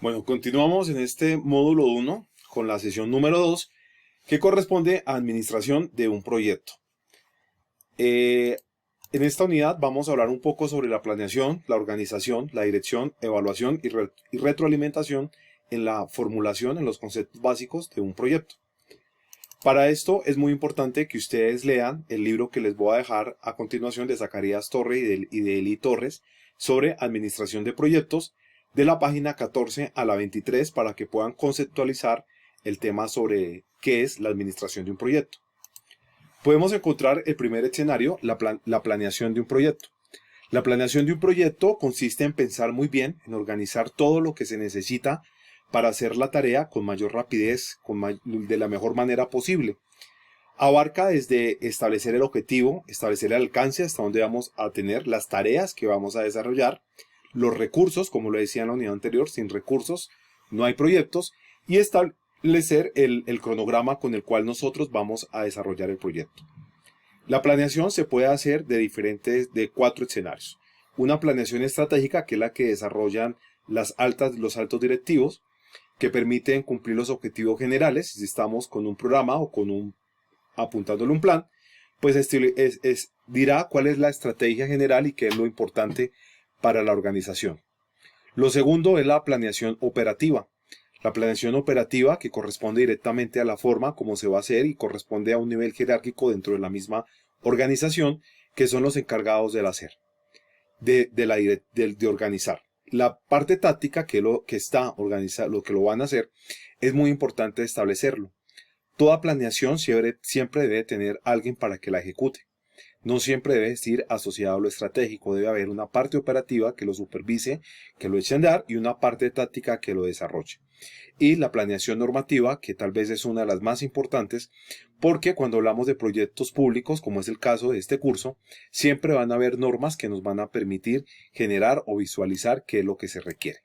Bueno, continuamos en este módulo 1 con la sesión número 2 que corresponde a administración de un proyecto. En esta unidad vamos a hablar un poco sobre la planeación, la organización, la dirección, evaluación y retroalimentación en la formulación, en los conceptos básicos de un proyecto. Para esto es muy importante que ustedes lean el libro que les voy a dejar a continuación de Zacarías Torre y de Eli Torres sobre administración de proyectos, de la página 14 a la 23, para que puedan conceptualizar el tema sobre qué es la administración de un proyecto. Podemos encontrar el primer escenario, la planeación de un proyecto. La planeación de un proyecto consiste en pensar muy bien, en organizar todo lo que se necesita para hacer la tarea con mayor rapidez, de la mejor manera posible. Abarca desde establecer el objetivo, establecer el alcance hasta donde vamos a tener las tareas que vamos a desarrollar, los recursos, como lo decía en la unidad anterior, sin recursos no hay proyectos, y establecer el cronograma con el cual nosotros vamos a desarrollar el proyecto. La planeación se puede hacer de 4 escenarios. Una planeación estratégica, que es la que desarrollan los altos directivos, que permiten cumplir los objetivos generales. Si estamos con un programa o apuntándole un plan, pues dirá cuál es la estrategia general y qué es lo importante para la organización. Lo segundo es la planeación operativa. La planeación operativa, que corresponde directamente a la forma como se va a hacer y corresponde a un nivel jerárquico dentro de la misma organización, que son los encargados del hacer, de organizar. La parte táctica, que lo que está organizado, lo que lo van a hacer, es muy importante establecerlo. Toda planeación siempre debe tener alguien para que la ejecute. No siempre debe ir asociado a lo estratégico. Debe haber una parte operativa que lo supervise, que lo eche a andar, y una parte táctica que lo desarrolle. Y la planeación normativa, que tal vez es una de las más importantes, porque cuando hablamos de proyectos públicos, como es el caso de este curso, siempre van a haber normas que nos van a permitir generar o visualizar qué es lo que se requiere.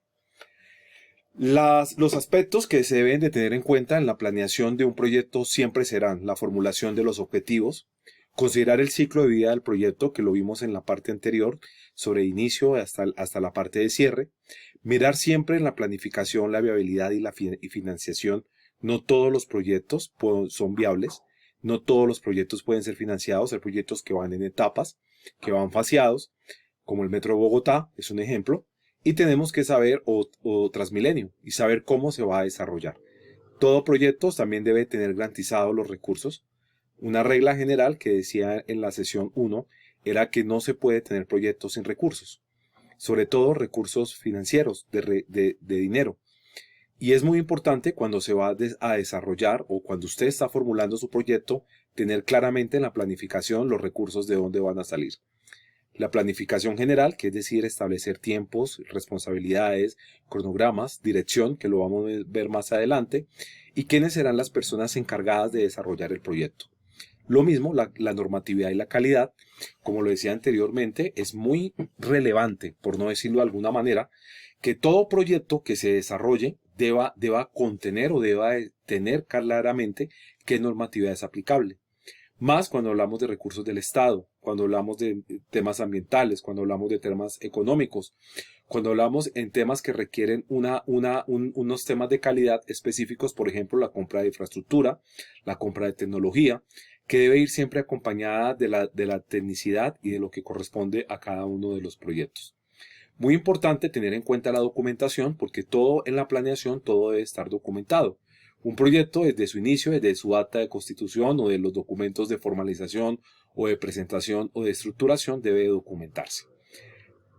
Los aspectos que se deben de tener en cuenta en la planeación de un proyecto siempre serán la formulación de los objetivos, considerar el ciclo de vida del proyecto, que lo vimos en la parte anterior, sobre inicio hasta la parte de cierre, mirar siempre en la planificación la viabilidad y financiación. No todos los proyectos son viables, no todos los proyectos pueden ser financiados. Hay proyectos que van en etapas, que van faseados, como el Metro de Bogotá es un ejemplo, y tenemos que saber, o Transmilenio, y saber cómo se va a desarrollar. Todo proyecto también debe tener garantizados los recursos. Una regla general que decía en la sesión 1 era que no se puede tener proyectos sin recursos, sobre todo recursos financieros, de dinero. Y es muy importante cuando se va a desarrollar o cuando usted está formulando su proyecto, tener claramente en la planificación los recursos de dónde van a salir. La planificación general, que es decir, establecer tiempos, responsabilidades, cronogramas, dirección, que lo vamos a ver más adelante, y quiénes serán las personas encargadas de desarrollar el proyecto. Lo mismo, la normatividad y la calidad, como lo decía anteriormente, es muy relevante, por no decirlo de alguna manera, que todo proyecto que se desarrolle deba contener o deba tener claramente qué normatividad es aplicable. Más cuando hablamos de recursos del Estado, cuando hablamos de temas ambientales, cuando hablamos de temas económicos, cuando hablamos en temas que requieren unos temas de calidad específicos, por ejemplo, la compra de infraestructura, la compra de tecnología, que debe ir siempre acompañada de la tecnicidad y de lo que corresponde a cada uno de los proyectos. Muy importante tener en cuenta la documentación, porque todo en la planeación, todo debe estar documentado. Un proyecto, desde su inicio, desde su acta de constitución o de los documentos de formalización o de presentación o de estructuración, debe documentarse.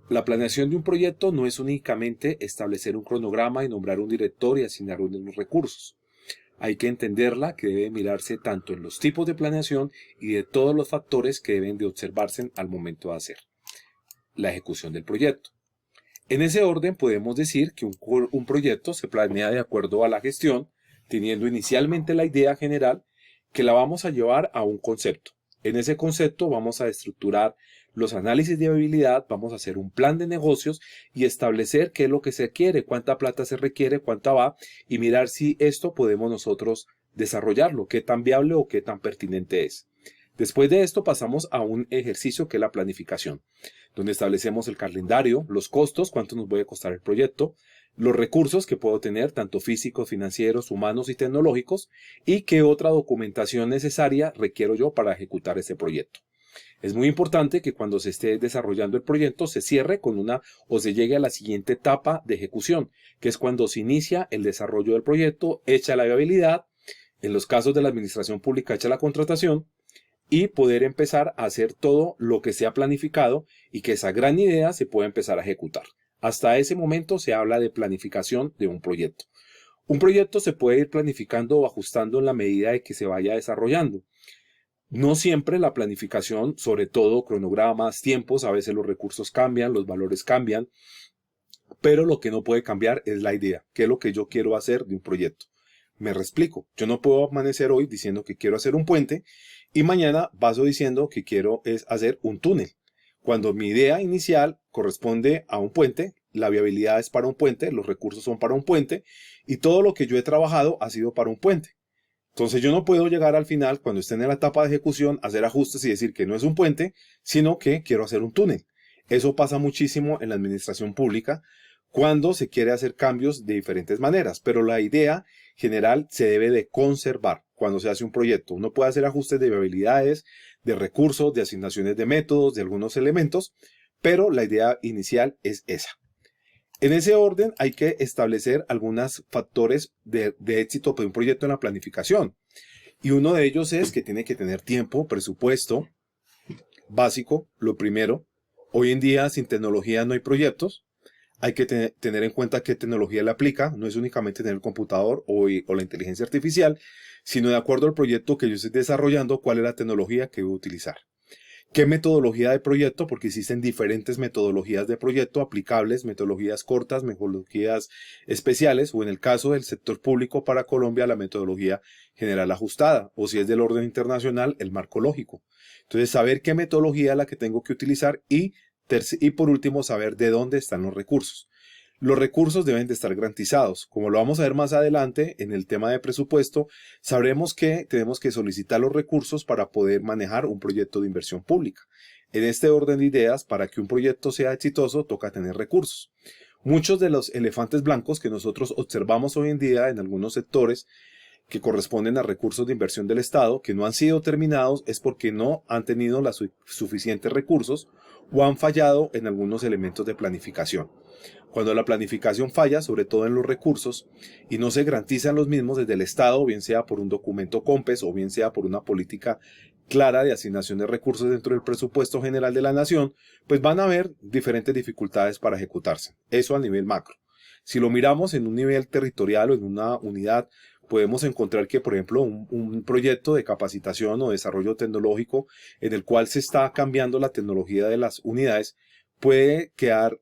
La planeación de un proyecto no es únicamente establecer un cronograma y nombrar un director y asignar unos recursos. Hay que entenderla, que debe mirarse tanto en los tipos de planeación y de todos los factores que deben de observarse al momento de hacer la ejecución del proyecto. En ese orden podemos decir que un proyecto se planea de acuerdo a la gestión, teniendo inicialmente la idea general, que la vamos a llevar a un concepto. En ese concepto vamos a estructurar los análisis de viabilidad, vamos a hacer un plan de negocios y establecer qué es lo que se quiere, cuánta plata se requiere, cuánta va, y mirar si esto podemos nosotros desarrollarlo, qué tan viable o qué tan pertinente es. Después de esto pasamos a un ejercicio que es la planificación, donde establecemos el calendario, los costos, cuánto nos puede costar el proyecto, los recursos que puedo tener, tanto físicos, financieros, humanos y tecnológicos, y qué otra documentación necesaria requiero yo para ejecutar ese proyecto. Es muy importante que cuando se esté desarrollando el proyecto se cierre con una o se llegue a la siguiente etapa de ejecución, que es cuando se inicia el desarrollo del proyecto, hecha la viabilidad, en los casos de la administración pública hecha la contratación, y poder empezar a hacer todo lo que se ha planificado y que esa gran idea se pueda empezar a ejecutar. Hasta ese momento se habla de planificación de un proyecto. Un proyecto se puede ir planificando o ajustando en la medida de que se vaya desarrollando. No siempre la planificación, sobre todo cronogramas, tiempos, a veces los recursos cambian, los valores cambian, pero lo que no puede cambiar es la idea, qué es lo que yo quiero hacer de un proyecto. Me reexplico, yo no puedo amanecer hoy diciendo que quiero hacer un puente y mañana paso diciendo que quiero es hacer un túnel. Cuando mi idea inicial corresponde a un puente, la viabilidad es para un puente, los recursos son para un puente y todo lo que yo he trabajado ha sido para un puente. Entonces yo no puedo llegar al final, cuando esté en la etapa de ejecución, hacer ajustes y decir que no es un puente, sino que quiero hacer un túnel. Eso pasa muchísimo en la administración pública cuando se quiere hacer cambios de diferentes maneras, pero la idea general se debe de conservar cuando se hace un proyecto. Uno puede hacer ajustes de viabilidades, de recursos, de asignaciones de métodos, de algunos elementos, pero la idea inicial es esa. En ese orden hay que establecer algunos factores de éxito de un proyecto en la planificación. Y uno de ellos es que tiene que tener tiempo, presupuesto, básico, lo primero. Hoy en día sin tecnología no hay proyectos. Hay que tener en cuenta qué tecnología le aplica. No es únicamente tener el computador o la inteligencia artificial, sino de acuerdo al proyecto que yo estoy desarrollando, cuál es la tecnología que voy a utilizar. ¿Qué metodología de proyecto? Porque existen diferentes metodologías de proyecto aplicables, metodologías cortas, metodologías especiales, o en el caso del sector público para Colombia, la metodología general ajustada, o si es del orden internacional, el marco lógico. Entonces, saber qué metodología es la que tengo que utilizar y por último, saber de dónde están los recursos. Los recursos deben de estar garantizados. Como lo vamos a ver más adelante en el tema de presupuesto, sabremos que tenemos que solicitar los recursos para poder manejar un proyecto de inversión pública. En este orden de ideas, para que un proyecto sea exitoso, toca tener recursos. Muchos de los elefantes blancos que nosotros observamos hoy en día en algunos sectores que corresponden a recursos de inversión del Estado que no han sido terminados es porque no han tenido los suficientes recursos o han fallado en algunos elementos de planificación. Cuando la planificación falla, sobre todo en los recursos, y no se garantizan los mismos desde el Estado, bien sea por un documento COMPES o bien sea por una política clara de asignación de recursos dentro del presupuesto general de la nación, pues van a haber diferentes dificultades para ejecutarse. Eso a nivel macro. Si lo miramos en un nivel territorial o en una unidad, podemos encontrar que, por ejemplo, un proyecto de capacitación o desarrollo tecnológico en el cual se está cambiando la tecnología de las unidades puede quedar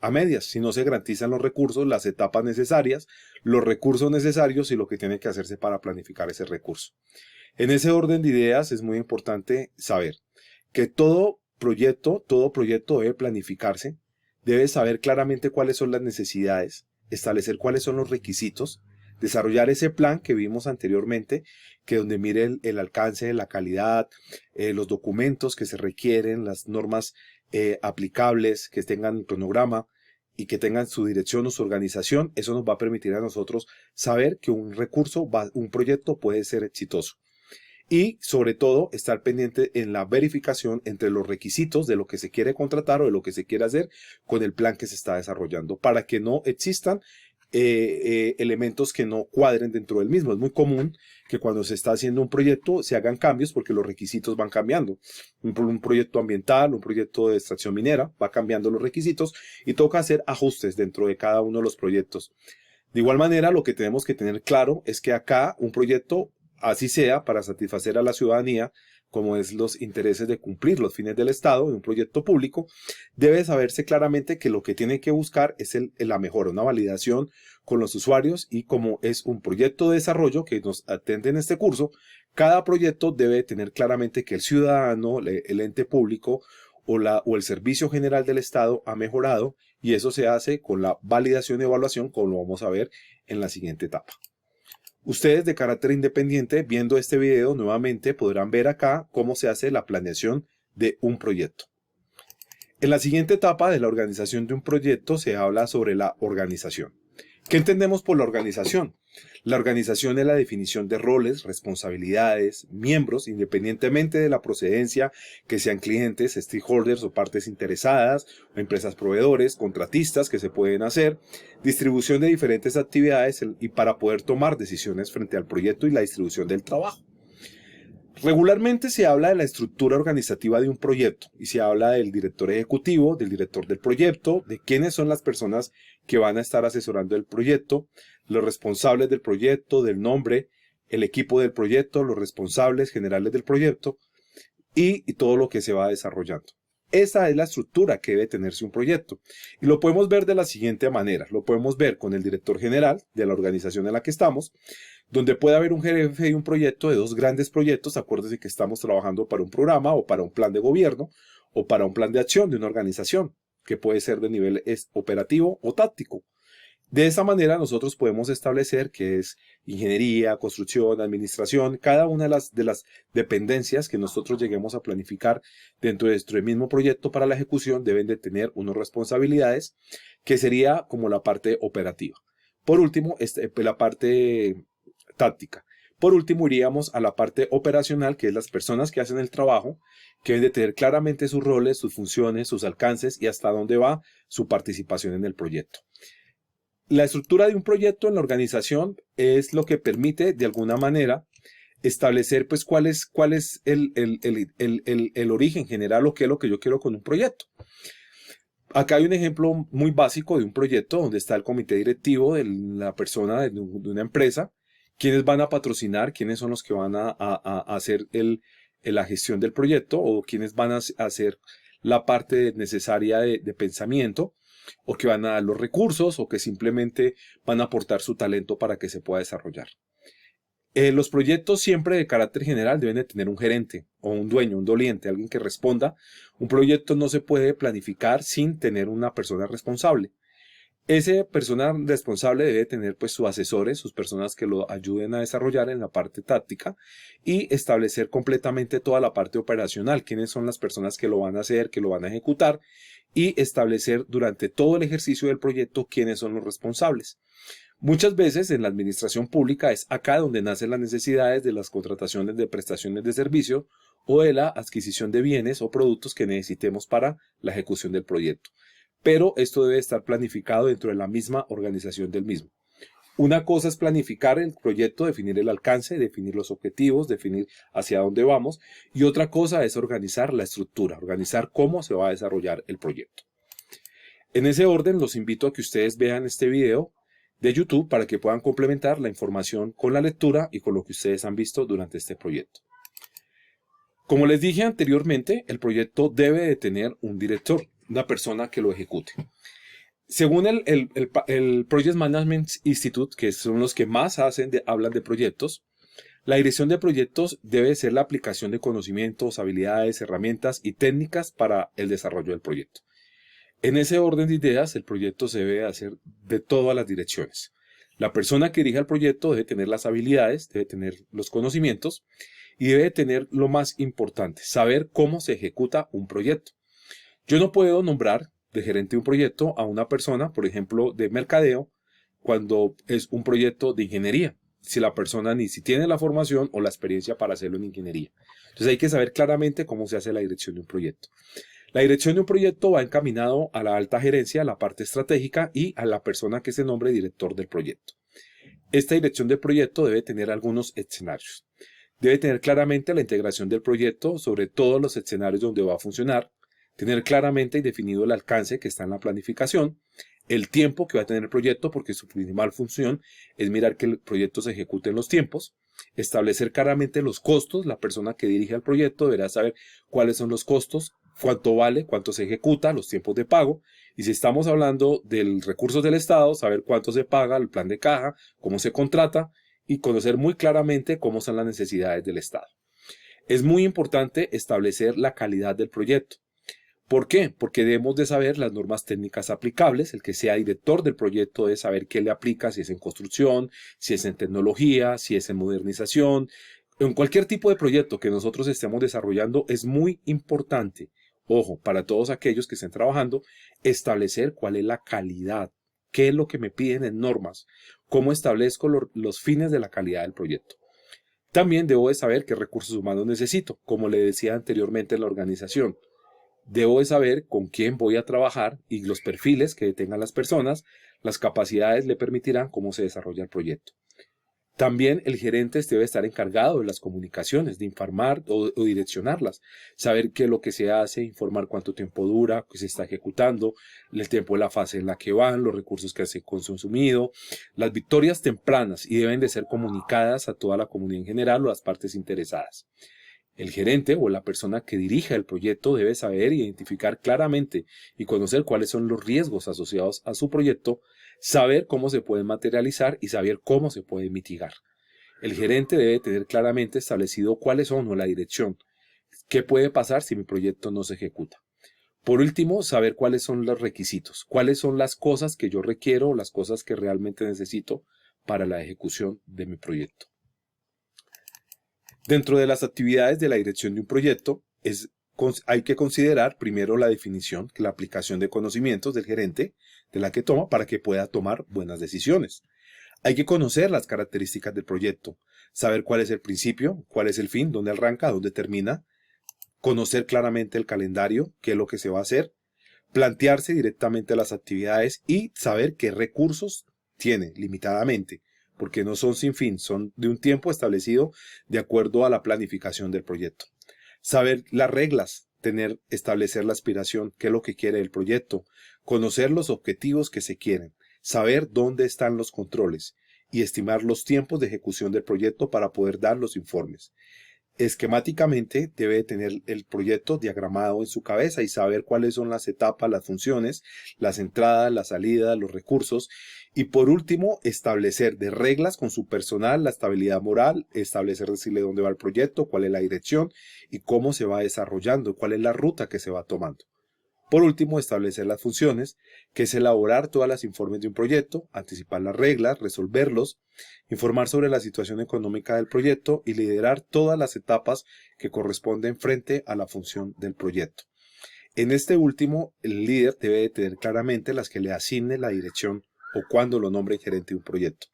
a medias si no se garantizan los recursos, las etapas necesarias, los recursos necesarios y lo que tiene que hacerse para planificar ese recurso. En ese orden de ideas es muy importante saber que todo proyecto debe planificarse, debe saber claramente cuáles son las necesidades, establecer cuáles son los requisitos, desarrollar ese plan que vimos anteriormente, que donde mire el alcance, la calidad, los documentos que se requieren, las normas aplicables, que tengan un cronograma y que tengan su dirección o su organización. Eso nos va a permitir a nosotros saber que un proyecto puede ser exitoso. Y sobre todo estar pendiente en la verificación entre los requisitos de lo que se quiere contratar o de lo que se quiere hacer con el plan que se está desarrollando para que no existan elementos que no cuadren dentro del mismo. Es muy común que cuando se está haciendo un proyecto se hagan cambios porque los requisitos van cambiando. Un proyecto ambiental, un proyecto de extracción minera, va cambiando los requisitos y toca hacer ajustes dentro de cada uno de los proyectos. De igual manera, lo que tenemos que tener claro es que acá un proyecto, así sea para satisfacer a la ciudadanía, como es los intereses de cumplir los fines del Estado en un proyecto público, debe saberse claramente que lo que tiene que buscar es la mejora, una validación con los usuarios, y como es un proyecto de desarrollo que nos atende en este curso, cada proyecto debe tener claramente que el ciudadano, el ente público o el servicio general del Estado ha mejorado, y eso se hace con la validación y evaluación, como lo vamos a ver en la siguiente etapa. Ustedes de carácter independiente, viendo este video nuevamente, podrán ver acá cómo se hace la planeación de un proyecto. En la siguiente etapa de la organización de un proyecto se habla sobre la organización. ¿Qué entendemos por la organización? La organización es la definición de roles, responsabilidades, miembros, independientemente de la procedencia, que sean clientes, stakeholders o partes interesadas, o empresas proveedores, contratistas que se pueden hacer, distribución de diferentes actividades y para poder tomar decisiones frente al proyecto y la distribución del trabajo. Regularmente se habla de la estructura organizativa de un proyecto y se habla del director ejecutivo, del director del proyecto, de quiénes son las personas que van a estar asesorando el proyecto, los responsables del proyecto, del nombre, el equipo del proyecto, los responsables generales del proyecto y todo lo que se va desarrollando. Esa es la estructura que debe tenerse un proyecto. Y lo podemos ver de la siguiente manera. Lo podemos ver con el director general de la organización en la que estamos, donde puede haber un jefe de un proyecto, de dos grandes proyectos. Acuérdense que estamos trabajando para un programa o para un plan de gobierno o para un plan de acción de una organización, que puede ser de nivel operativo o táctico. De esa manera nosotros podemos establecer que es ingeniería, construcción, administración, cada una de las dependencias que nosotros lleguemos a planificar dentro de nuestro mismo proyecto para la ejecución deben de tener unas responsabilidades que sería como la parte operativa. Por último, la parte táctica. Por último, iríamos a la parte operacional, que es las personas que hacen el trabajo, que deben de tener claramente sus roles, sus funciones, sus alcances y hasta dónde va su participación en el proyecto. La estructura de un proyecto en la organización es lo que permite, de alguna manera, establecer pues cuál es el origen general o qué es lo que yo quiero con un proyecto. Acá hay un ejemplo muy básico de un proyecto donde está el comité directivo de la persona de una empresa, quiénes van a patrocinar, quiénes son los que van a hacer la gestión del proyecto o quiénes van a hacer la parte necesaria de pensamiento, o que van a dar los recursos o que simplemente van a aportar su talento para que se pueda desarrollar. Los proyectos siempre de carácter general deben de tener un gerente o un dueño, un doliente, alguien que responda. Un proyecto no se puede planificar sin tener una persona responsable. Esa persona responsable debe tener pues sus asesores, sus personas que lo ayuden a desarrollar en la parte táctica y establecer completamente toda la parte operacional, quiénes son las personas que lo van a hacer, que lo van a ejecutar y establecer durante todo el ejercicio del proyecto quiénes son los responsables. Muchas veces en la administración pública es acá donde nacen las necesidades de las contrataciones de prestaciones de servicio o de la adquisición de bienes o productos que necesitemos para la ejecución del proyecto. Pero esto debe estar planificado dentro de la misma organización del mismo. Una cosa es planificar el proyecto, definir el alcance, definir los objetivos, definir hacia dónde vamos. Y otra cosa es organizar la estructura, organizar cómo se va a desarrollar el proyecto. En ese orden, los invito a que ustedes vean este video de YouTube para que puedan complementar la información con la lectura y con lo que ustedes han visto durante este proyecto. Como les dije anteriormente, el proyecto debe de tener un director, una persona que lo ejecute. Según el Project Management Institute, que son los que más hablan de proyectos, la dirección de proyectos debe ser la aplicación de conocimientos, habilidades, herramientas y técnicas para el desarrollo del proyecto. En ese orden de ideas, el proyecto se debe hacer de todas las direcciones. La persona que dirige el proyecto debe tener las habilidades, debe tener los conocimientos y debe tener lo más importante, saber cómo se ejecuta un proyecto. Yo no puedo nombrar de gerente de un proyecto a una persona, por ejemplo, de mercadeo, cuando es un proyecto de ingeniería, si la persona ni si tiene la formación o la experiencia para hacerlo en ingeniería. Entonces hay que saber claramente cómo se hace la dirección de un proyecto. La dirección de un proyecto va encaminado a la alta gerencia, a la parte estratégica y a la persona que se nombre director del proyecto. Esta dirección del proyecto debe tener algunos escenarios. Debe tener claramente la integración del proyecto sobre todos los escenarios donde va a funcionar, tener claramente y definido el alcance que está en la planificación, el tiempo que va a tener el proyecto, porque su principal función es mirar que el proyecto se ejecute en los tiempos, establecer claramente los costos. La persona que dirige el proyecto deberá saber cuáles son los costos, cuánto vale, cuánto se ejecuta, los tiempos de pago, y si estamos hablando de recursos del Estado, saber cuánto se paga, el plan de caja, cómo se contrata y conocer muy claramente cómo son las necesidades del Estado. Es muy importante establecer la calidad del proyecto. ¿Por qué? Porque debemos de saber las normas técnicas aplicables. El que sea director del proyecto debe saber qué le aplica, si es en construcción, si es en tecnología, si es en modernización. En cualquier tipo de proyecto que nosotros estemos desarrollando es muy importante Ojo, para todos aquellos que estén trabajando, establecer cuál es la calidad, qué es lo que me piden en normas, cómo establezco los fines de la calidad del proyecto. También debo de saber qué recursos humanos necesito, como le decía anteriormente en la organización. Debo de saber con quién voy a trabajar y los perfiles que tengan las personas, las capacidades le permitirán cómo se desarrolla el proyecto. También el gerente debe estar encargado de las comunicaciones, de informar o direccionarlas, saber qué es lo que se hace, informar cuánto tiempo dura, qué se está ejecutando, el tiempo de la fase en la que van, los recursos que se han consumido, las victorias tempranas y deben de ser comunicadas a toda la comunidad en general o a las partes interesadas. El gerente o la persona que dirija el proyecto debe saber identificar claramente y conocer cuáles son los riesgos asociados a su proyecto, saber cómo se pueden materializar y saber cómo se pueden mitigar. El gerente debe tener claramente establecido cuáles son o la dirección, qué puede pasar si mi proyecto no se ejecuta. Por último, saber cuáles son los requisitos, cuáles son las cosas que yo requiero o las cosas que realmente necesito para la ejecución de mi proyecto. Dentro de las actividades de la dirección de un proyecto, hay que considerar primero la definición, la aplicación de conocimientos del gerente, de la que toma, para que pueda tomar buenas decisiones. Hay que conocer las características del proyecto, saber cuál es el principio, cuál es el fin, dónde arranca, dónde termina, conocer claramente el calendario, qué es lo que se va a hacer, plantearse directamente las actividades y saber qué recursos tiene limitadamente, porque no son sin fin, son de un tiempo establecido de acuerdo a la planificación del proyecto. Saber las reglas, establecer la aspiración, qué es lo que quiere el proyecto, conocer los objetivos que se quieren, saber dónde están los controles y estimar los tiempos de ejecución del proyecto para poder dar los informes. Esquemáticamente debe tener el proyecto diagramado en su cabeza y saber cuáles son las etapas, las funciones, las entradas, las salidas, los recursos. Y por último, establecer de reglas con su personal la estabilidad moral, decirle dónde va el proyecto, cuál es la dirección y cómo se va desarrollando, cuál es la ruta que se va tomando. Por último, establecer las funciones, que es elaborar todas las informes de un proyecto, anticipar las reglas, resolverlos, informar sobre la situación económica del proyecto y liderar todas las etapas que corresponden frente a la función del proyecto. En este último, el líder debe de tener claramente las que le asigne la dirección o cuando lo nombre gerente de un proyecto.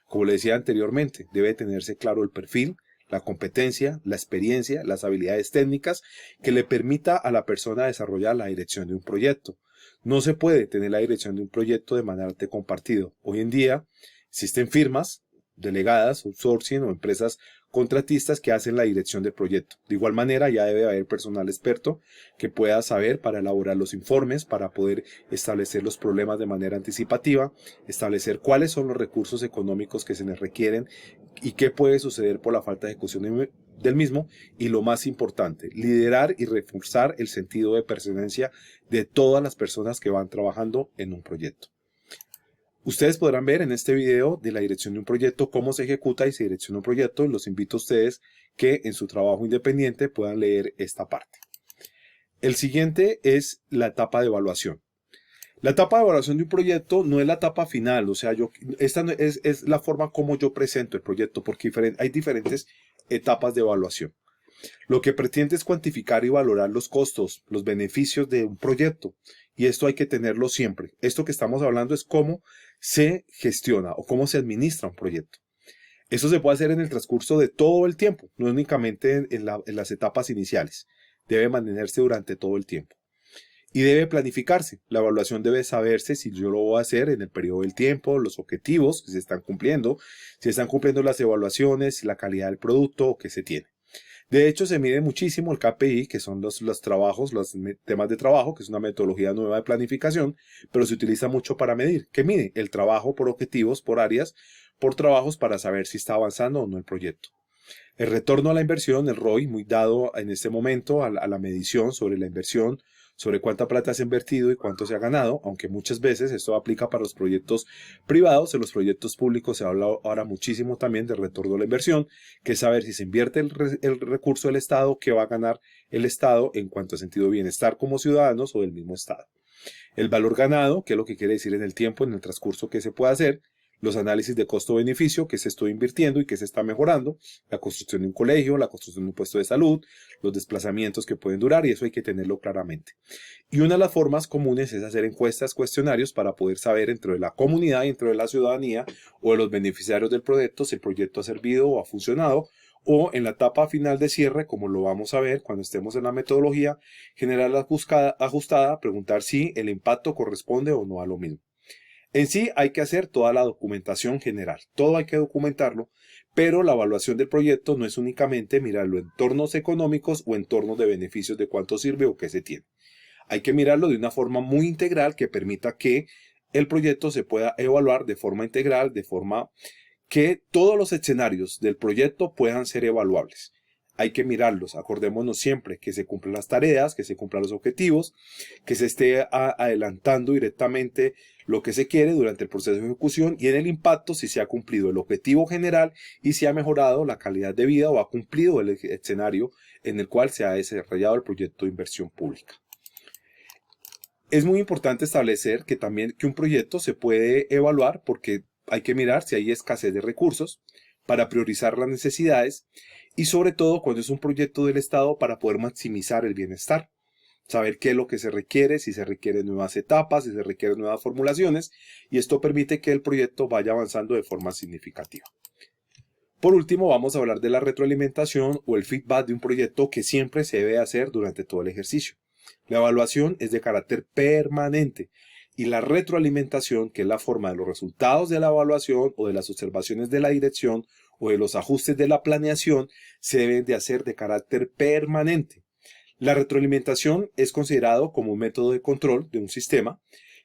Como le decía anteriormente, debe tenerse claro el perfil, la competencia, la experiencia, las habilidades técnicas que le permita a la persona desarrollar la dirección de un proyecto. No se puede tener la dirección de un proyecto de manera compartido. Hoy en día existen firmas delegadas, outsourcing o empresas contratistas que hacen la dirección del proyecto. De igual manera, ya debe haber personal experto que pueda saber para elaborar los informes, para poder establecer los problemas de manera anticipativa, establecer cuáles son los recursos económicos que se les requieren y qué puede suceder por la falta de ejecución del mismo. Y lo más importante, liderar y reforzar el sentido de pertenencia de todas las personas que van trabajando en un proyecto. Ustedes podrán ver en este video de la dirección de un proyecto cómo se ejecuta y se direcciona un proyecto. Los invito a ustedes que en su trabajo independiente puedan leer esta parte. El siguiente es la etapa de evaluación. La etapa de evaluación de un proyecto no es la etapa final, o sea, esta es la forma como yo presento el proyecto, porque hay diferentes etapas de evaluación. Lo que pretende es cuantificar y valorar los costos, los beneficios de un proyecto, y esto hay que tenerlo siempre. Esto que estamos hablando es cómo se gestiona o cómo se administra un proyecto. Eso se puede hacer en el transcurso de todo el tiempo, no únicamente en las etapas iniciales. Debe mantenerse durante todo el tiempo. Y debe planificarse. La evaluación debe saberse si yo lo voy a hacer en el periodo del tiempo, los objetivos que se están cumpliendo, si están cumpliendo las evaluaciones, la calidad del producto o que se tiene. De hecho, se mide muchísimo el KPI, que son los trabajos, los temas de trabajo, que es una metodología nueva de planificación, pero se utiliza mucho para medir. ¿Qué mide? El trabajo por objetivos, por áreas, por trabajos para saber si está avanzando o no el proyecto. El retorno a la inversión, el ROI, muy dado en este momento a la medición sobre la inversión, sobre cuánta plata se ha invertido y cuánto se ha ganado, aunque muchas veces esto aplica para los proyectos privados. En los proyectos públicos se habla ahora muchísimo también del retorno a la inversión, que es saber si se invierte el recurso del Estado, qué va a ganar el Estado en cuanto a sentido de bienestar como ciudadanos o del mismo Estado. El valor ganado, que es lo que quiere decir en el tiempo, en el transcurso que se puede hacer, los análisis de costo-beneficio, que se está invirtiendo y que se está mejorando, la construcción de un colegio, la construcción de un puesto de salud, los desplazamientos que pueden durar, y eso hay que tenerlo claramente. Y una de las formas comunes es hacer encuestas, cuestionarios para poder saber dentro de la comunidad y dentro de la ciudadanía o de los beneficiarios del proyecto si el proyecto ha servido o ha funcionado, o en la etapa final de cierre, como lo vamos a ver cuando estemos en la metodología general ajustada, preguntar si el impacto corresponde o no a lo mismo. En sí hay que hacer toda la documentación general, todo hay que documentarlo, pero la evaluación del proyecto no es únicamente mirarlo en entornos económicos o entornos de beneficios de cuánto sirve o qué se tiene. Hay que mirarlo de una forma muy integral que permita que el proyecto se pueda evaluar de forma integral, de forma que todos los escenarios del proyecto puedan ser evaluables. Hay que mirarlos, acordémonos siempre que se cumplan las tareas, que se cumplan los objetivos, que se esté adelantando directamente lo que se quiere durante el proceso de ejecución y en el impacto si se ha cumplido el objetivo general y si ha mejorado la calidad de vida o ha cumplido el escenario en el cual se ha desarrollado el proyecto de inversión pública. Es muy importante establecer que también que un proyecto se puede evaluar porque hay que mirar si hay escasez de recursos para priorizar las necesidades y sobre todo cuando es un proyecto del Estado para poder maximizar el bienestar. Saber qué es lo que se requiere, si se requieren nuevas etapas, si se requieren nuevas formulaciones y esto permite que el proyecto vaya avanzando de forma significativa. Por último, vamos a hablar de la retroalimentación o el feedback de un proyecto que siempre se debe hacer durante todo el ejercicio. La evaluación es de carácter permanente y la retroalimentación, que es la forma de los resultados de la evaluación o de las observaciones de la dirección o de los ajustes de la planeación, se deben de hacer de carácter permanente. La retroalimentación es considerado como un método de control de un sistema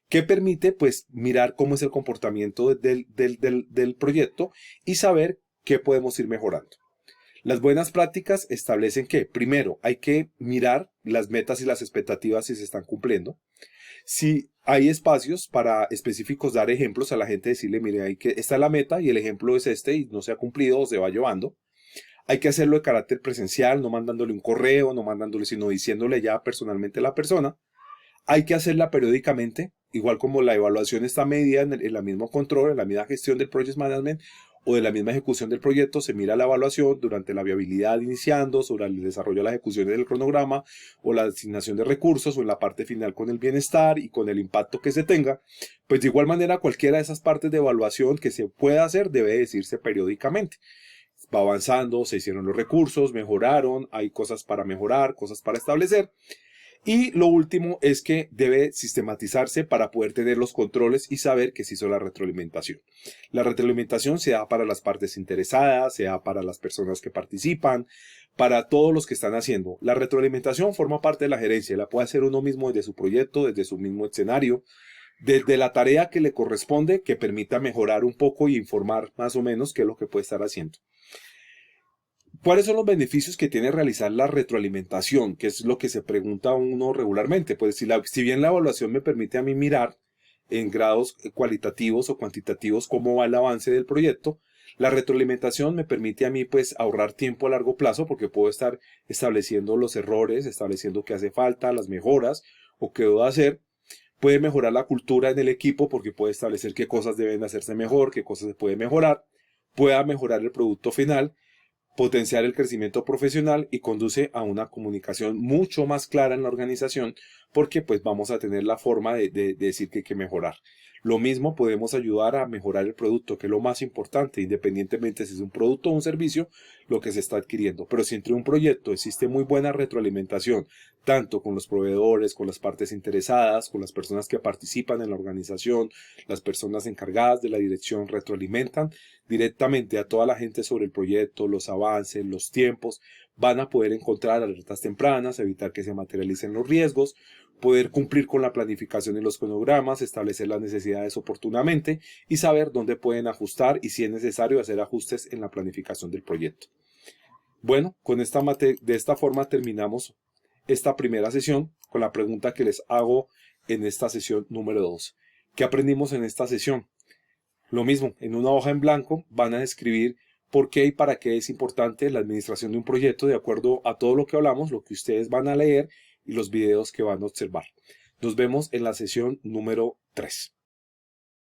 que permite pues mirar cómo es el comportamiento del proyecto y saber qué podemos ir mejorando. Las buenas prácticas establecen que, primero, hay que mirar las metas y las expectativas si se están cumpliendo. Si hay espacios para específicos dar ejemplos a la gente, decirle, mire, esta es la meta y el ejemplo es este y no se ha cumplido o se va llevando. Hay que hacerlo de carácter presencial, no mandándole un correo, no mandándole, sino diciéndole ya personalmente a la persona. Hay que hacerla periódicamente, igual como la evaluación está medida en la misma control, en la misma gestión del Project Management o de la misma ejecución del proyecto, se mira la evaluación durante la viabilidad iniciando, sobre el desarrollo de la ejecución del cronograma o la asignación de recursos o en la parte final con el bienestar y con el impacto que se tenga. Pues de igual manera cualquiera de esas partes de evaluación que se pueda hacer debe decirse periódicamente. Va avanzando, se hicieron los recursos, mejoraron, hay cosas para mejorar, cosas para establecer. Y lo último es que debe sistematizarse para poder tener los controles y saber que se hizo la retroalimentación. La retroalimentación se da para las partes interesadas, se da para las personas que participan, para todos los que están haciendo. La retroalimentación forma parte de la gerencia, la puede hacer uno mismo desde su proyecto, desde su mismo escenario, desde la tarea que le corresponde, que permita mejorar un poco y informar más o menos qué es lo que puede estar haciendo. ¿Cuáles son los beneficios que tiene realizar la retroalimentación? Que es lo que se pregunta uno regularmente. Pues si bien la evaluación me permite a mí mirar en grados cualitativos o cuantitativos cómo va el avance del proyecto, la retroalimentación me permite a mí pues ahorrar tiempo a largo plazo porque puedo estar estableciendo los errores, estableciendo qué hace falta, las mejoras o qué debo hacer. Puede mejorar la cultura en el equipo porque puede establecer qué cosas deben hacerse mejor, qué cosas se puede mejorar. Pueda mejorar el producto final, potenciar el crecimiento profesional y conduce a una comunicación mucho más clara en la organización porque pues vamos a tener la forma de decir que hay que mejorar. Lo mismo podemos ayudar a mejorar el producto, que es lo más importante, independientemente si es un producto o un servicio, lo que se está adquiriendo. Pero si entre un proyecto existe muy buena retroalimentación, tanto con los proveedores, con las partes interesadas, con las personas que participan en la organización, las personas encargadas de la dirección retroalimentan directamente a toda la gente sobre el proyecto, los avances, los tiempos, van a poder encontrar alertas tempranas, evitar que se materialicen los riesgos, poder cumplir con la planificación y los cronogramas, establecer las necesidades oportunamente y saber dónde pueden ajustar y si es necesario hacer ajustes en la planificación del proyecto. Bueno, de esta forma terminamos esta primera sesión con la pregunta que les hago en esta sesión número 2. ¿Qué aprendimos en esta sesión? Lo mismo, en una hoja en blanco van a describir por qué y para qué es importante la administración de un proyecto de acuerdo a todo lo que hablamos, lo que ustedes van a leer y los videos que van a observar. Nos vemos en la sesión número 3.